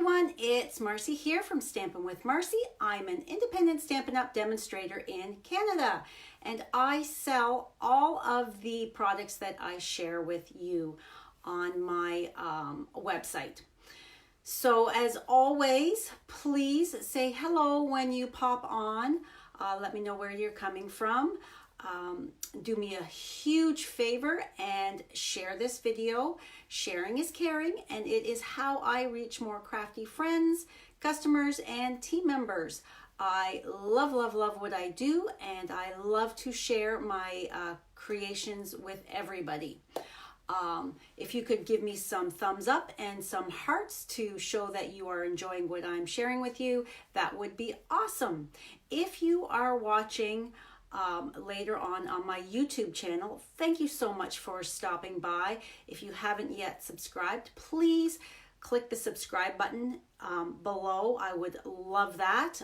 everyone, it's Marcy here from Stampin' with Marcy. I'm an independent Stampin' Up! Demonstrator in Canada, and I sell all of the products that I share with you on my website. So as always, please say hello when you pop on. Let me know where you're coming from. Do me a huge favor and share this video. Sharing is caring, and it is how I reach more crafty friends, customers, and team members. I love what I do, and I love to share my creations with everybody. If you could give me some thumbs up and some hearts to show that you are enjoying what I'm sharing with you, that would be awesome. If you are watching later on my YouTube channel, thank you so much for stopping by. If you haven't yet subscribed, please click the subscribe button below. I would love that.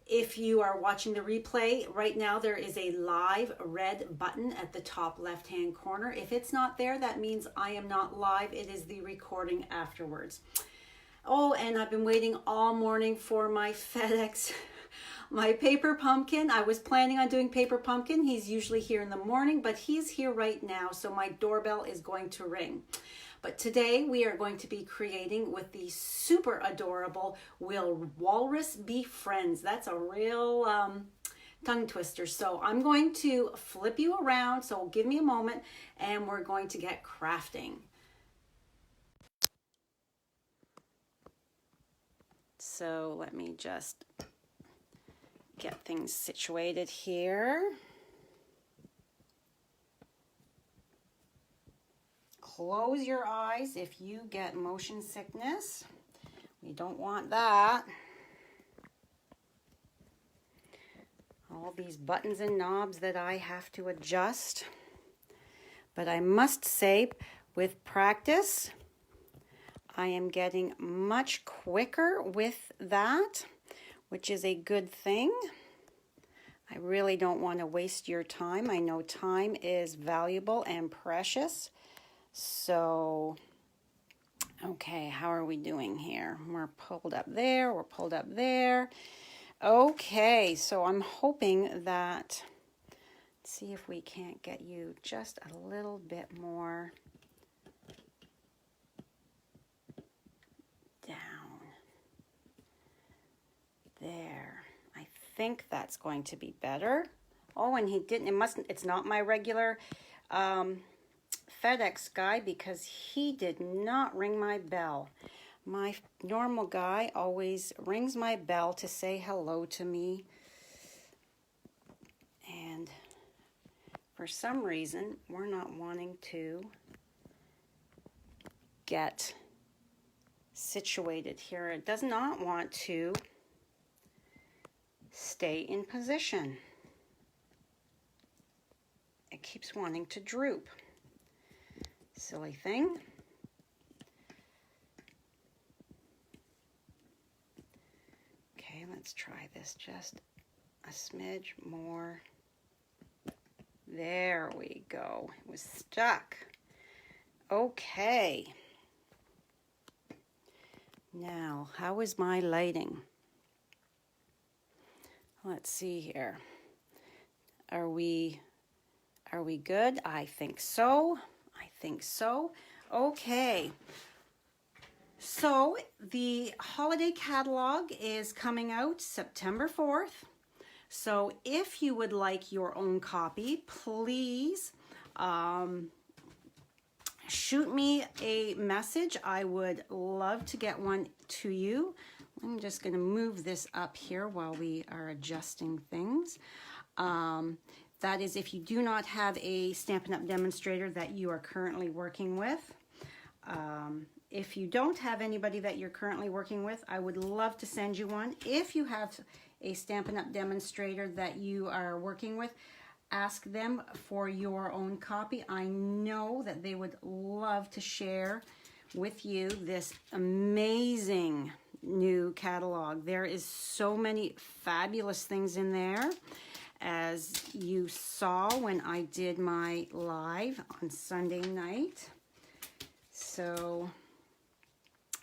If you are watching the replay right now, there is a live red button at the top left hand corner. If it's not there, that means I am not live. It is the recording afterwards. Oh, and I've been waiting all morning for my FedEx my paper pumpkin. I was planning on doing paper pumpkin. He's usually here in the morning, but he's here right now, so my doorbell is going to ring. But today we are going to be creating with the super adorable Will Walrus Be Friends. That's a real tongue twister. So I'm going to flip you around, so give me a moment, and we're going to get crafting. So let me just get things situated here. Close your eyes if you get motion sickness. We don't want that. All these buttons and knobs that I have to adjust. But I must say, with practice, I am getting much quicker with that, which is a good thing. I really don't want to waste your time. I know time is valuable and precious. So, okay, how are we doing here? We're pulled up there, we're pulled up there. Okay, so I'm hoping that, let's see if we can't get you just a little bit more down. There. I think that's going to be better. Oh, and he didn't, it's not my regular FedEx guy, because he did not ring my bell. My normal guy always rings my bell to say hello to me. And for some reason, we're not wanting to get situated here. It does not want to stay in position. It keeps wanting to droop. Silly thing. Okay, let's try this just a smidge more. There we go. It was stuck. Okay. Now, how is my lighting? Let's see here. Are we good? I think so. I think so. Okay. So the holiday catalog is coming out September 4th. So if you would like your own copy, please shoot me a message. I would love to get one to you. I'm just going to move this up here while we are adjusting things. That is if you do not have a Stampin' Up! Demonstrator that you are currently working with. If you don't have anybody that you're currently working with, I would love to send you one. If you have a Stampin' Up! Demonstrator that you are working with, ask them for your own copy. I know that they would love to share with you this amazing new catalog. There is so many fabulous things in there, as you saw when I did my live on Sunday night. So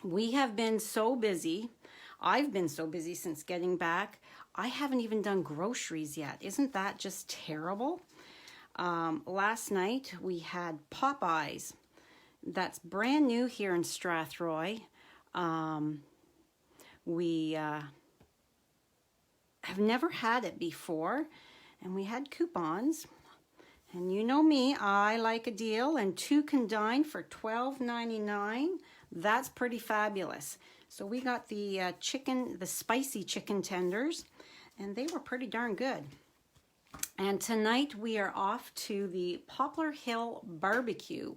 We have been so busy. I've been so busy since getting back. I haven't even done groceries yet. Isn't that just terrible? Last night we had Popeyes. That's brand new here in Strathroy. We have never had it before, and we had coupons. And you know me, I like a deal, and 2 can dine for $12.99. That's pretty fabulous. So we got the the spicy chicken tenders, and they were pretty darn good. And tonight we are off to the Poplar Hill Barbecue,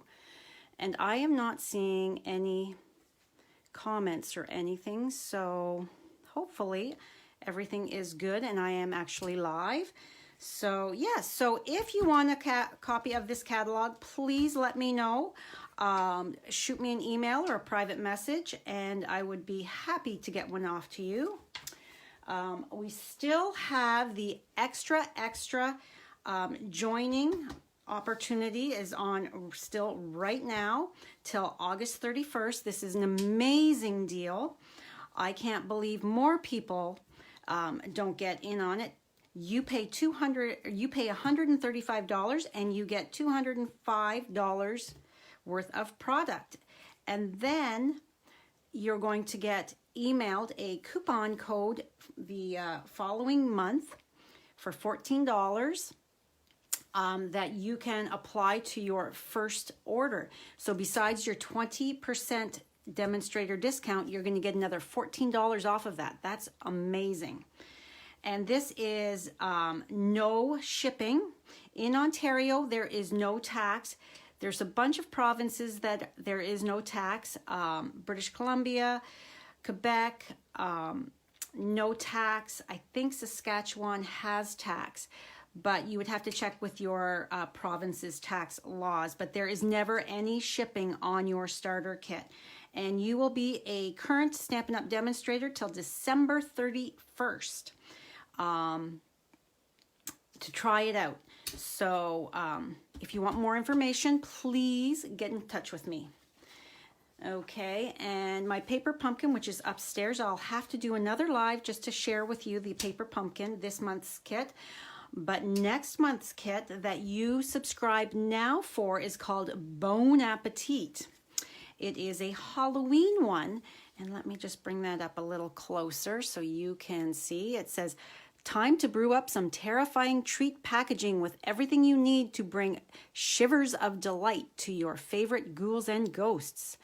and I am not seeing any comments or anything, so hopefully everything is good and I am actually live. So yes, so if you want a copy of this catalog, please let me know. Shoot me an email or a private message, and I would be happy to get one off to you. We still have the extra joining opportunity is on still right now till August 31st. This is an amazing deal. I can't believe more people don't get in on it. You pay $135 and you get $205 worth of product, and then you're going to get emailed a coupon code the following month for $14 that you can apply to your first order. So besides your 20% demonstrator discount, you're going to get another $14 off of that. That's amazing. And this is no shipping. In Ontario, there is no tax. There's a bunch of provinces that there is no tax. British Columbia, Quebec, no tax. I think Saskatchewan has tax, but you would have to check with your province's tax laws. But there is never any shipping on your starter kit. And you will be a current Stampin' Up! Demonstrator till December 31st to try it out. So if you want more information, please get in touch with me. Okay, and my paper pumpkin, which is upstairs, I'll have to do another live just to share with you the paper pumpkin, this month's kit. But next month's kit that you subscribe now for is called Bon Appetit. It is a Halloween one, and let me just bring that up a little closer so you can see. It says, time to brew up some terrifying treat packaging with everything you need to bring shivers of delight to your favorite ghouls and ghosts.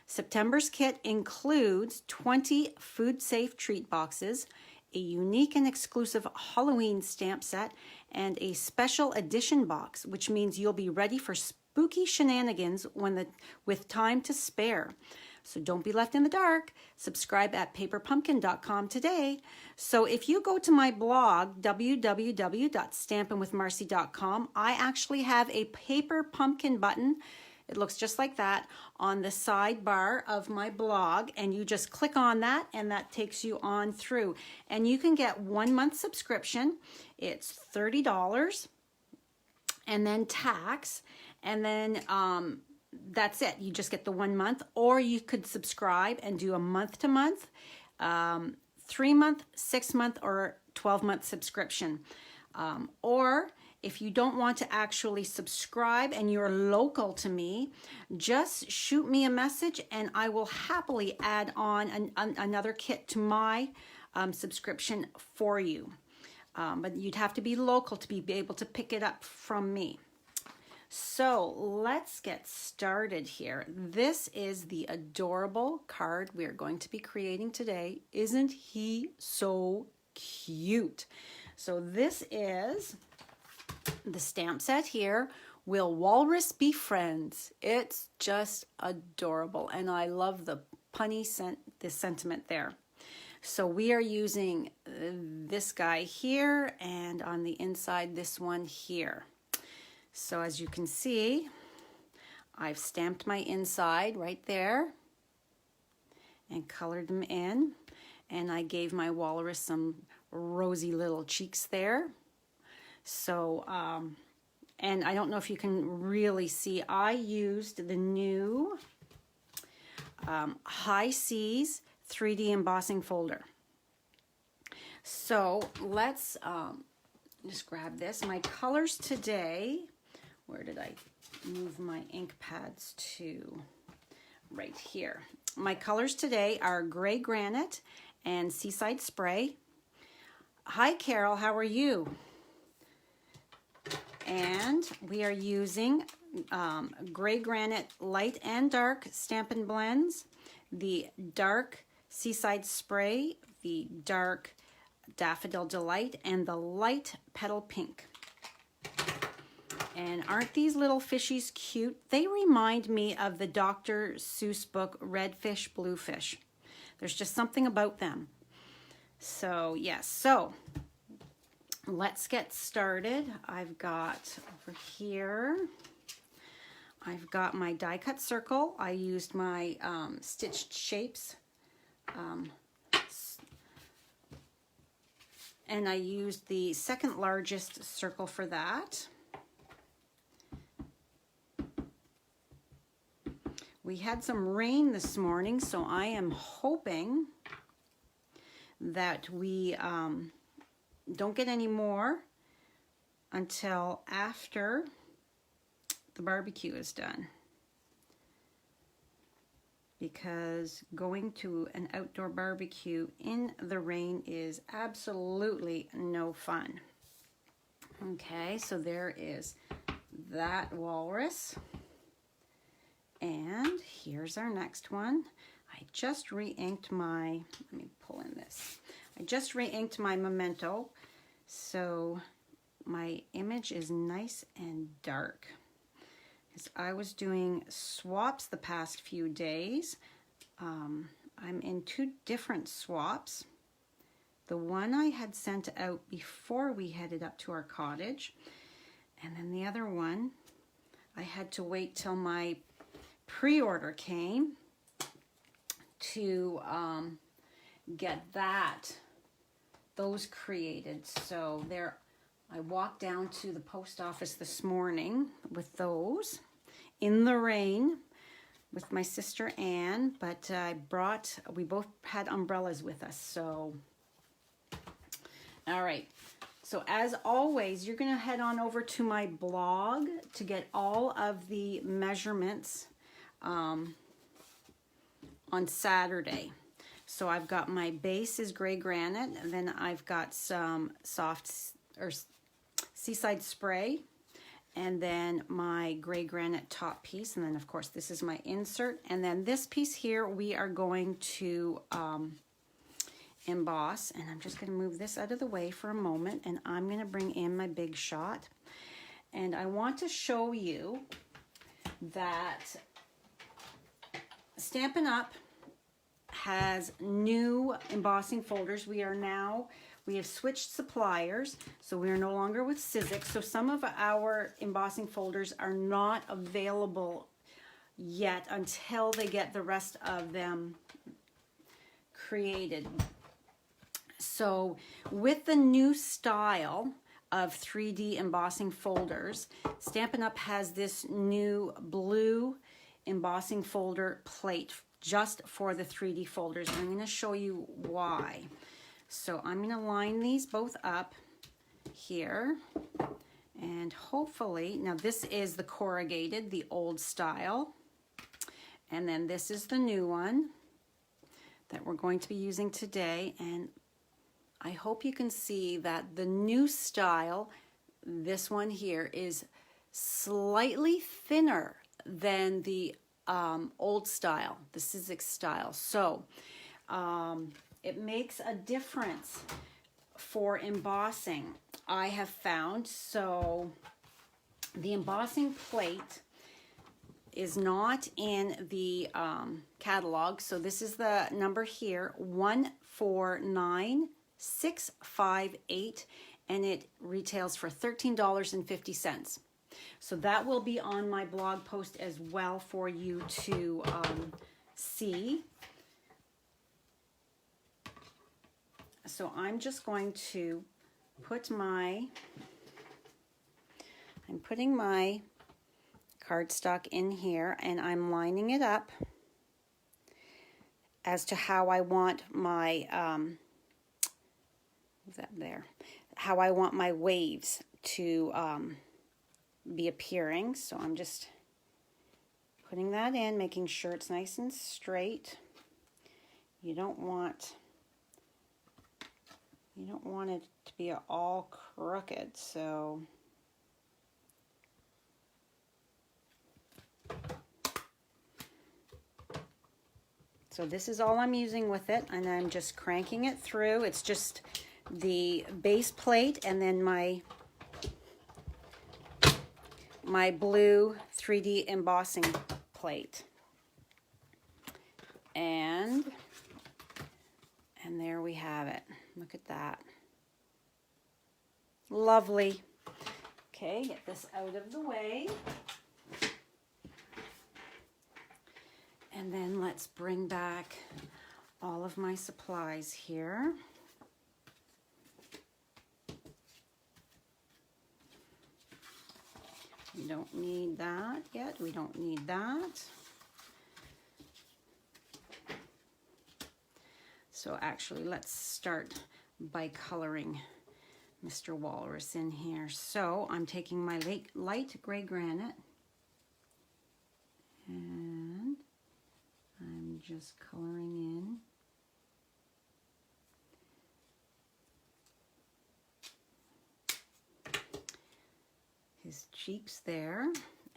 September's kit includes 20 food-safe treat boxes, a unique and exclusive Halloween stamp set, and a special edition box, which means you'll be ready for spooky shenanigans with time to spare. So don't be left in the dark. Subscribe at paperpumpkin.com today. So if you go to my blog, www.stampinwithmarcy.com, I actually have a paper pumpkin button. It looks just like that on the sidebar of my blog, and you just click on that and that takes you on through. And you can get 1 month subscription. It's $30 and then tax, and then that's it. You just get the 1 month, or you could subscribe and do a month to month, 3 month, 6 month, or 12-month subscription. Or if you don't want to actually subscribe and you're local to me, just shoot me a message and I will happily add on another kit to my subscription for you. But you'd have to be local to be able to pick it up from me. So let's get started here. This is the adorable card we are going to be creating today. Isn't he so cute? So this is the stamp set here. Will Walrus be friends? It's just adorable, and I love the punny the sentiment there. So we are using this guy here, and on the inside this one here. So as you can see, I've stamped my inside right there and colored them in, and I gave my walrus some rosy little cheeks there. So, and I don't know if you can really see, I used the new High Seas 3D embossing folder. So let's just grab this. My colors today, where did I move my ink pads to? Right here. My colors today are Gray Granite and Seaside Spray. Hi Carol, how are you? And we are using Gray Granite Light and Dark Stampin' Blends, the dark Seaside Spray, the dark Daffodil Delight, and the light Petal Pink. And aren't these little fishies cute? They remind me of the Dr. Seuss book, Red Fish, Blue Fish. There's just something about them. So yes, so let's get started. I've got over here, I've got my die cut circle. I used my stitched shapes. And I used the second largest circle for that. We had some rain this morning, so I am hoping that we don't get any more until after the barbecue is done. Because going to an outdoor barbecue in the rain is absolutely no fun. Okay, so there is that walrus. And here's our next one. I just re-inked my, let me pull in this. I just re-inked my memento, so my image is nice and dark. Because I was doing swaps the past few days. I'm in two different swaps. The one I had sent out before we headed up to our cottage, and then the other one I had to wait till my pre-order came to get those created. So there, I walked down to the post office this morning with those in the rain with my sister Anne, but we both had umbrellas with us. So all right, so as always, you're gonna head on over to my blog to get all of the measurements on Saturday. So I've got my base is Gray Granite, and then I've got some soft or Seaside Spray, and then my Gray Granite top piece, and then of course this is my insert, and then this piece here we are going to emboss, and I'm just going to move this out of the way for a moment, and I'm going to bring in my Big Shot, and I want to show you that Stampin' Up! Has new embossing folders. We have switched suppliers, so we are no longer with Sizzix. So some of our embossing folders are not available yet until they get the rest of them created. So with the new style of 3D embossing folders, Stampin' Up! Has this new blue embossing folder plate just for the 3D folders. I'm going to show you why. So I'm going to line these both up here, and hopefully, now this is the corrugated, the old style, and then this is the new one that we're going to be using today, and I hope you can see that the new style, this one here, is slightly thinner than the old style, the Sizzix style. So it makes a difference for embossing, I have found. So the embossing plate is not in the catalog. So this is the number here, 149658, and it retails for $13.50. So that will be on my blog post as well for you to see. So I'm just going to put I'm putting my cardstock in here, and I'm lining it up as to how I want my, how I want my waves to be appearing. So I'm just putting that in, making sure it's nice and straight. You don't want it to be all crooked, so this is all I'm using with it, and I'm just cranking it through. It's just the base plate and then my blue 3D embossing plate. And there we have it. Look at that. Lovely. Okay, get this out of the way. And then let's bring back all of my supplies here. We don't need that yet. We don't need that. So actually, let's start by coloring Mr. Walrus in here. So I'm taking my light gray granite and I'm just coloring in his cheeks there,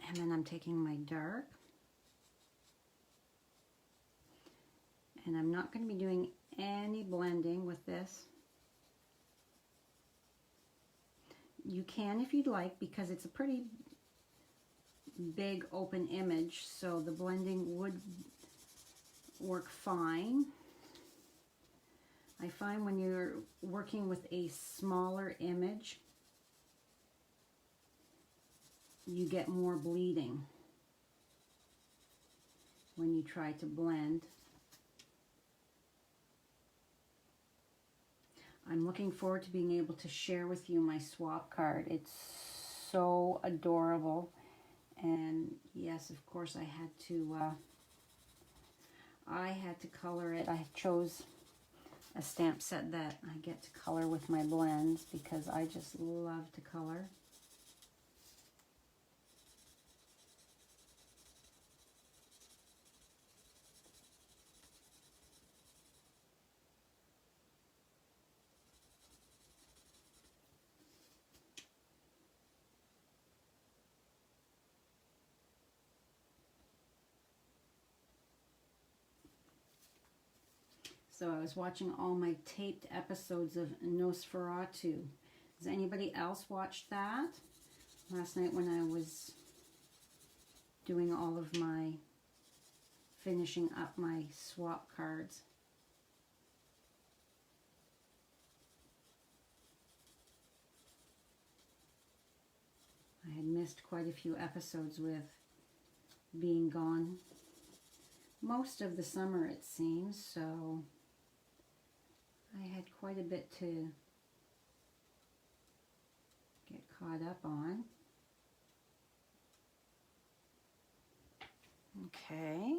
and then I'm taking my dark, and I'm not going to be doing any blending with this. You can if you'd like, because it's a pretty big open image, so the blending would work fine. I find when you're working with a smaller image, you get more bleeding when you try to blend. I'm looking forward to being able to share with you my swap card. It's so adorable. And yes, of course, I had to color it. I chose a stamp set that I get to color with my blends because I just love to color. So I was watching all my taped episodes of Nosferatu. Does anybody else watch that? Last night when I was doing all of my, finishing up my swap cards. I had missed quite a few episodes with being gone most of the summer, it seems, so I had quite a bit to get caught up on. Okay.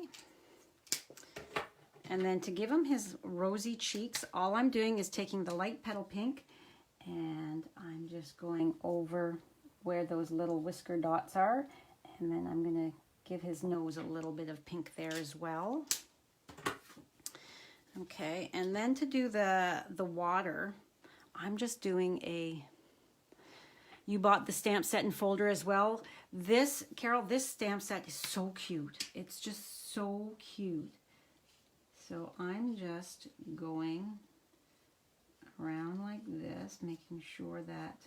And then to give him his rosy cheeks, all I'm doing is taking the light petal pink and I'm just going over where those little whisker dots are, and then I'm going to give his nose a little bit of pink there as well. Okay, and then to do the water, I'm just doing a, you bought the stamp set and folder as well. This, Carol, this stamp set is so cute. It's just so cute. So I'm just going around like this, making sure that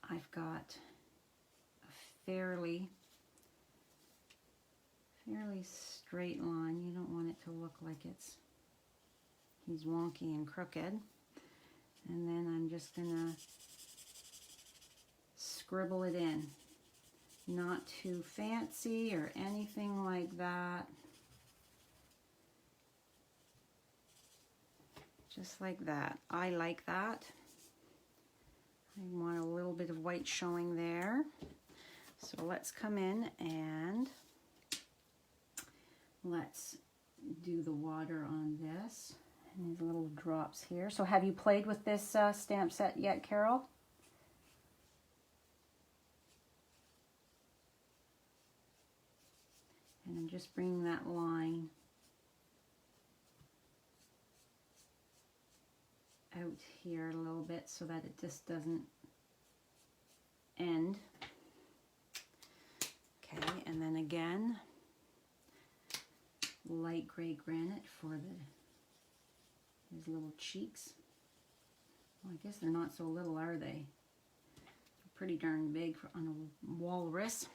I've got a fairly straight line. You don't want it to look like he's wonky and crooked. And then I'm just gonna scribble it in. Not too fancy or anything like that. Just like that. I like that. I want a little bit of white showing there. So let's come in and let's do the water on this. And these little drops here. So have you played with this stamp set yet, Carol? And I'm just bringing that line out here a little bit so that it just doesn't end. Okay, and then again, light gray granite for his little cheeks. Well, I guess they're not so little, are they? They're pretty darn big on a walrus.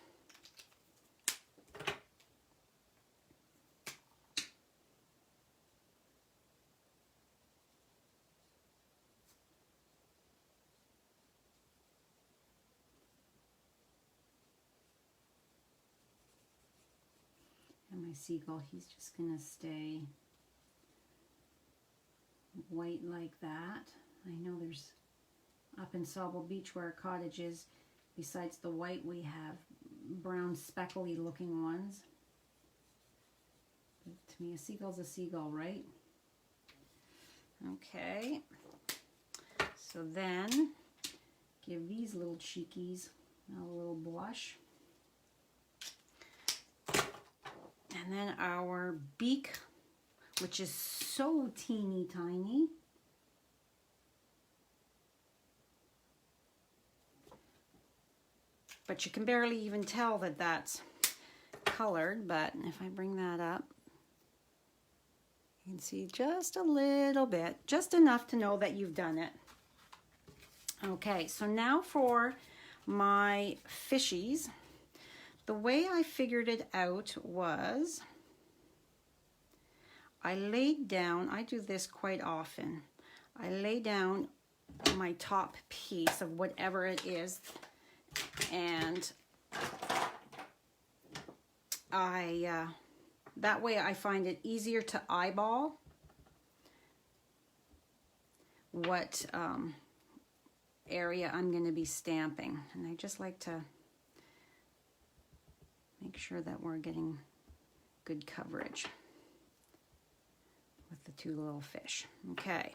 And my seagull, he's just gonna stay white like that. I know there's up in Sauble Beach where our cottage is, besides the white, we have brown speckly looking ones. But to me, a seagull's a seagull, right? Okay. So then, give these little cheekies a little blush. And then our beak, which is so teeny tiny. But you can barely even tell that that's colored. But if I bring that up, you can see just a little bit, just enough to know that you've done it. Okay, so now for my fishies. The way I figured it out was I laid down, I do this quite often, I lay down my top piece of whatever it is, and that way I find it easier to eyeball what area I'm going to be stamping. And I just like to make sure that we're getting good coverage with the two little fish. Okay.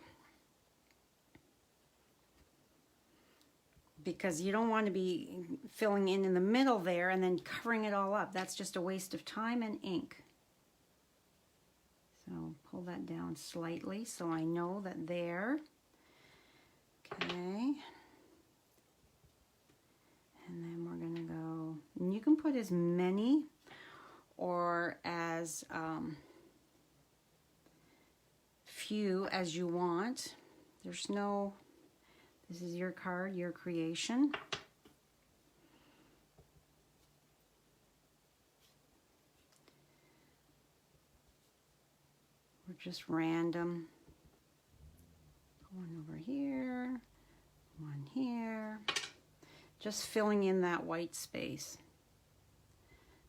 Because you don't want to be filling in the middle there and then covering it all up. That's just a waste of time and ink. So pull that down slightly so I know that there. Okay. And then we're going to go, and you can put as many or as few as you want. There's no, this is your card, your creation. We're just random. One over here, one here. Just filling in that white space.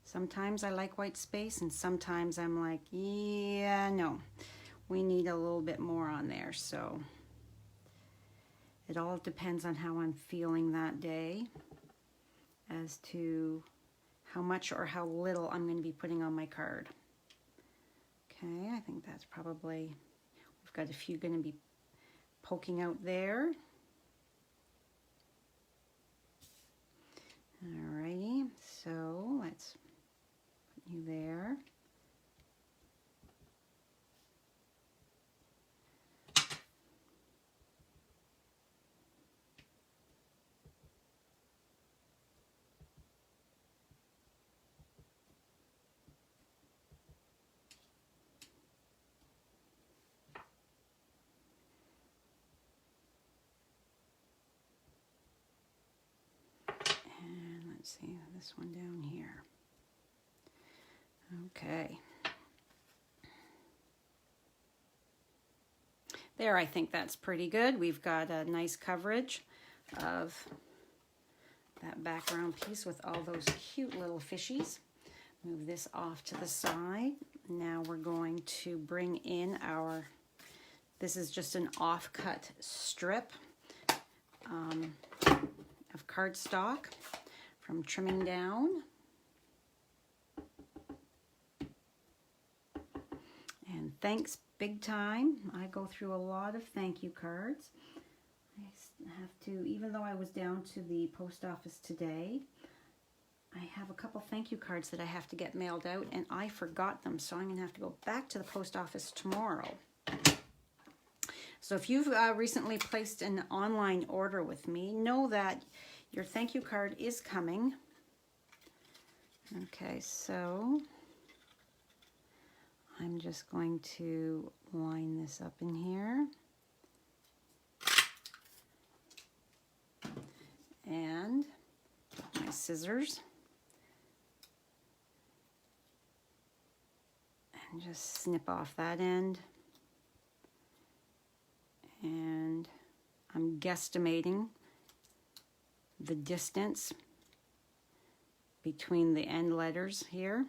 Sometimes I like white space and sometimes I'm like, yeah, no, we need a little bit more on there. So it all depends on how I'm feeling that day as to how much or how little I'm going to be putting on my card. Okay, I think that's probably, we've got a few going to be poking out there. Alrighty, so let's put you there. See this one down here. Okay. There, I think that's pretty good. We've got a nice coverage of that background piece with all those cute little fishies. Move this off to the side. Now we're going to bring in our, this is just an off-cut strip of cardstock from trimming down. thanks big time. I go through a lot of thank you cards. I have to, even though I was down to the post office today, I have a couple thank you cards that I have to get mailed out, and I forgot them, so I'm going to have to go back to the post office tomorrow. So if you've recently placed an online order with me, know that your thank you card is coming. Okay, so I'm just going to line this up in here. And my scissors. And just snip off that end. And I'm guesstimating the distance between the end letters here.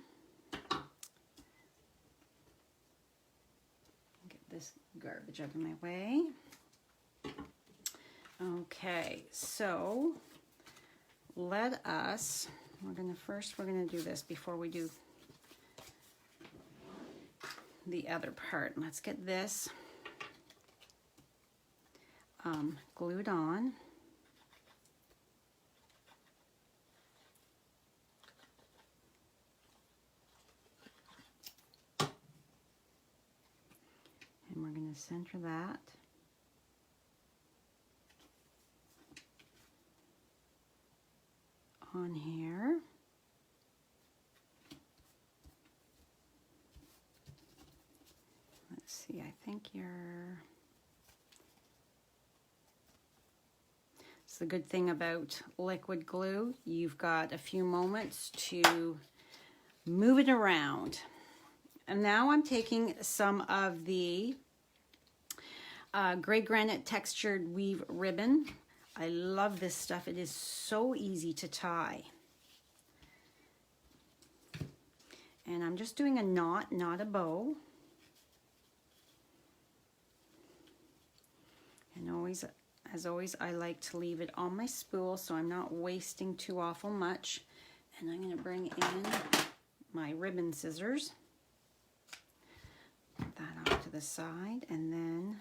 Get this garbage out of my way. Okay, so let us, we're gonna do this before we do the other part. Let's get this glued on. And we're going to center that. On here. Let's see, I think it's the good thing about liquid glue. You've got a few moments to move it around. And now I'm taking some of the gray granite textured weave ribbon. I love this stuff. It is so easy to tie. And I'm just doing a knot, not a bow. And always, as always, I like to leave it on my spool so I'm not wasting too awful much. And I'm going to bring in my ribbon scissors. Put that off to the side, and then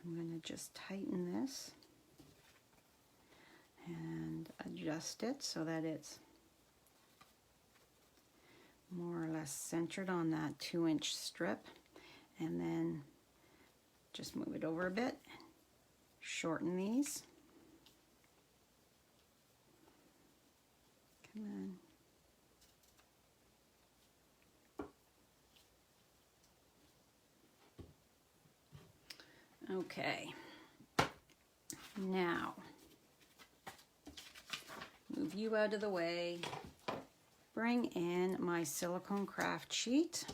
I'm going to just tighten this and adjust it so that it's more or less centered on that 2-inch strip, and then just move it over a bit, shorten these. Come on. Okay, now move you out of the way, bring in my silicone craft sheet.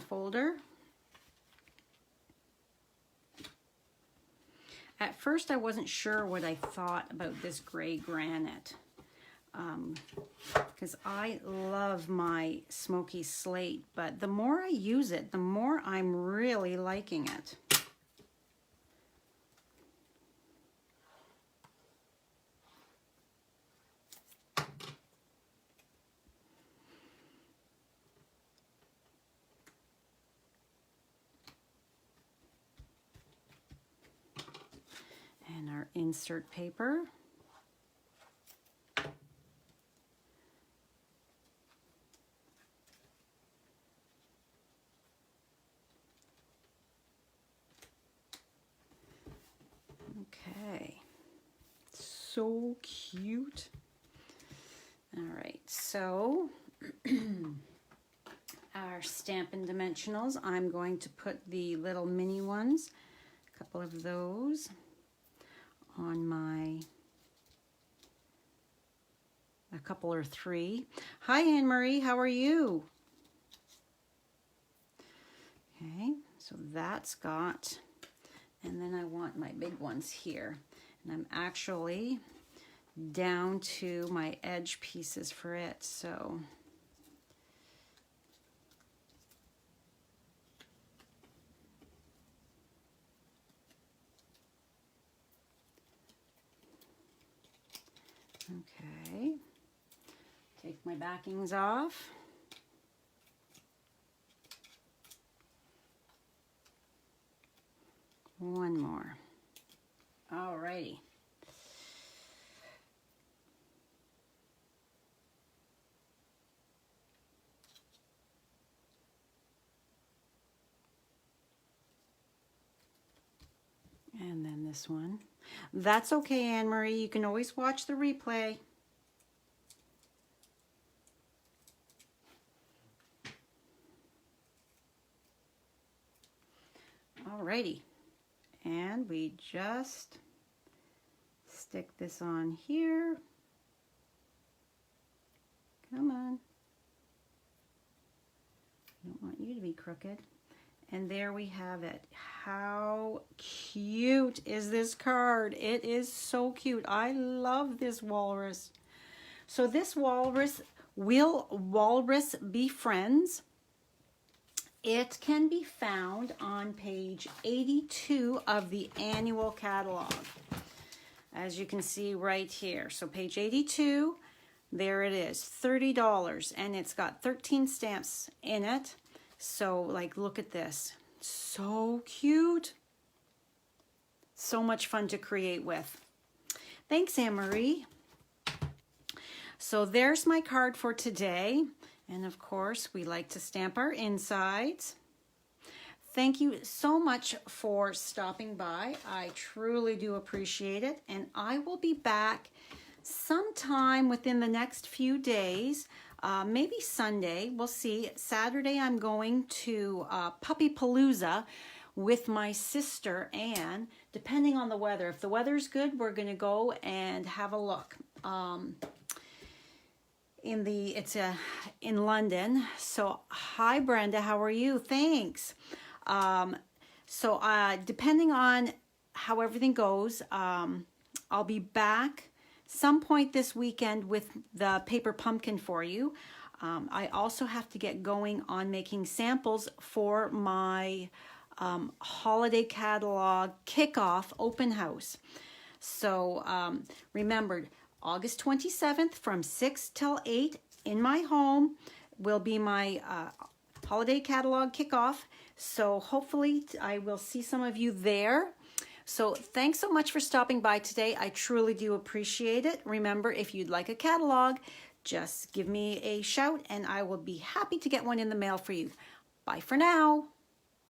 Folder. At first I wasn't sure what I thought about this gray granite because I love my smoky slate, but the more I use it, the more I'm really liking it. And our insert paper. Okay, so cute. All right, so our Stampin' Dimensionals, I'm going to put the little mini ones, a couple of those, on my, a couple or three. Hi, Anne-Marie, how are you? Okay, so that's got And then I want my big ones here. And I'm actually down to my edge pieces for it, so. Okay, take my backings off. One more. Alrighty. And then this one. That's okay, Anne-Marie. You can always watch the replay. Alrighty. And we just stick this on here. Come on. I don't want you to be crooked. And there we have it. How cute is this card? It is so cute. I love this walrus. So this walrus, will Walrus be friends? It can be found on page 82 of the annual catalog, as you can see right here. So page 82, there it is, $30, and it's got 13 stamps in it. So, like, look at this. So cute. So much fun to create with. Thanks, Anne-Marie. So there's my card for today. And of course, we like to stamp our insides. Thank you so much for stopping by. I truly do appreciate it. And I will be back sometime within the next few days. Maybe Sunday, we'll see. Saturday, I'm going to Puppy Palooza with my sister Anne, depending on the weather. If the weather's good, we're going to go and have a look. It's in London. So, hi Brenda, how are you? Thanks. Depending on how everything goes, I'll be back some point this weekend with the paper pumpkin for you. I also have to get going on making samples for my holiday catalog kickoff open house. So remember, August 27th from 6 till 8 in my home will be my holiday catalog kickoff. So hopefully I will see some of you there. So thanks so much for stopping by today. I truly do appreciate it. Remember, if you'd like a catalog, just give me a shout and I will be happy to get one in the mail for you. Bye for now.